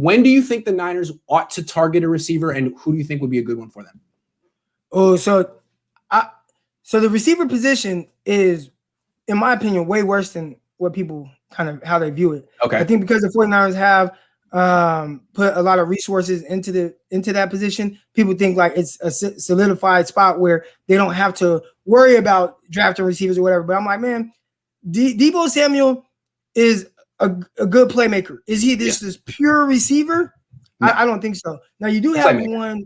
When do you think the Niners ought to target a receiver, and who do you think would be a good one for them? Oh, so the receiver position is, in my opinion, way worse than what people kind of how they view it. Okay. I think because the 49ers have put a lot of resources into that position, people think like it's a solidified spot where they don't have to worry about drafting receivers or whatever. But I'm like, man, Deebo Samuel is a good playmaker. Is he this pure receiver? No. I don't think so. Now you do have one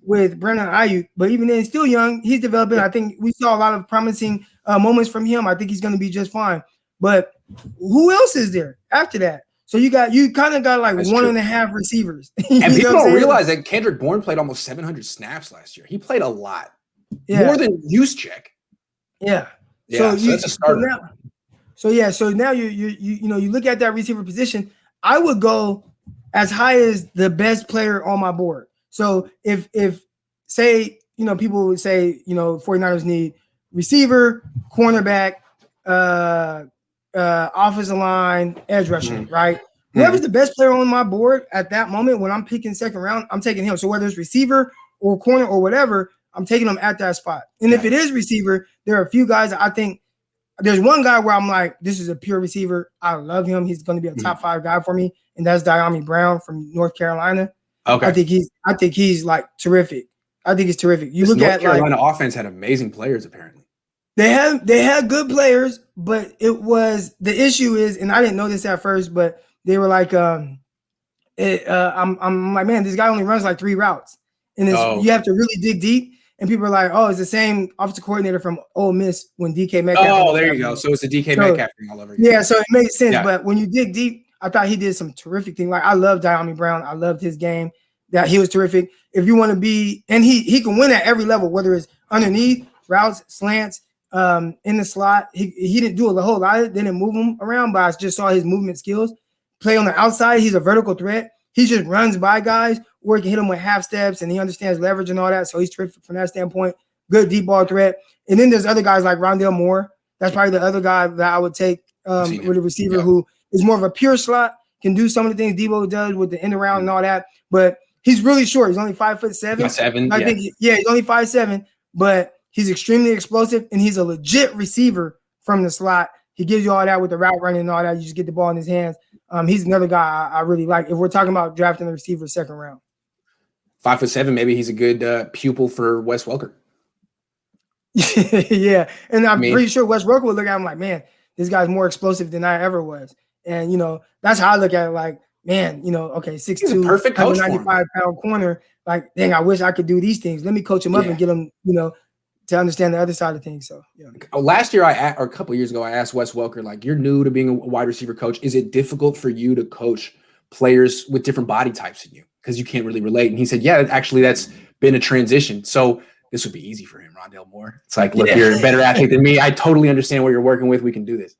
with Brandon Ayuk, but even then, he's still young. He's developing. I think we saw a lot of promising moments from him. I think he's going to be just fine. But who else is there after that? So you kind of got like one and a half receivers. And people don't realize that Kendrick Bourne played almost 700 snaps last year. He played a lot, more than Juszczyk. Yeah. So that's a starter. So now you look at that receiver position. I would go as high as the best player on my board. So if say, people would say, 49ers need receiver, cornerback, offensive line, edge rusher, right? Whoever's the best player on my board at that moment when I'm picking second round, I'm taking him. So whether it's receiver or corner or whatever, I'm taking them at that spot. And if it is receiver, there are a few guys I think there's one guy where I'm like, this is a pure receiver. I love him. He's going to be a top 5 guy for me. And that's Diami Brown from North Carolina. Okay. I think he's like terrific. I think he's terrific. You look at North Carolina offense had amazing players apparently. They had good players, but the issue is, and I didn't know this at first, but they were like, I'm like, man, this guy only runs like 3 routes, and you have to really dig deep. And people are like, oh, it's the same offensive coordinator from Ole Miss when DK Metcalf. Oh, there you go. So it's a DK Metcalf thing all over again. Yeah, so it makes sense. Yeah. But when you dig deep, I thought he did some terrific thing. Like I love Diami Brown. I loved his game. That he was terrific. If you want to be, and he can win at every level, whether it's underneath, routes, slants, in the slot. He didn't do a whole lot. They didn't move him around, but I just saw his movement skills. Play on the outside. He's a vertical threat. He just runs by guys, or he can hit them with half steps, and he understands leverage and all that. So he's terrific from that standpoint. Good deep ball threat. And then there's other guys like Rondale Moore. That's probably the other guy that I would take with a receiver who is more of a pure slot, can do some of the things Deebo does with the end around and all that. But he's really short. He's only 5'7". I think he's only 5'7", but he's extremely explosive, and he's a legit receiver from the slot. He gives you all that with the route running and all that. You just get the ball in his hands. He's another guy I really like. If we're talking about drafting a receiver second round, 5'7", maybe he's a good pupil for Wes Welker. Yeah, and I'm pretty sure Wes Welker would look at him like, man, this guy's more explosive than I ever was. And that's how I look at it. Like, man, okay, 6'2", perfect 195-pound corner. Like, dang, I wish I could do these things. Let me coach him up and get him, to understand the other side of things. So, yeah. Last year, or a couple of years ago, I asked Wes Welker, like, you're new to being a wide receiver coach. Is it difficult for you to coach players with different body types than you? Because you can't really relate. And he said, yeah, actually, that's been a transition. So this would be easy for him, Rondale Moore. It's like, look, you're a better athlete than me. I totally understand what you're working with. We can do this.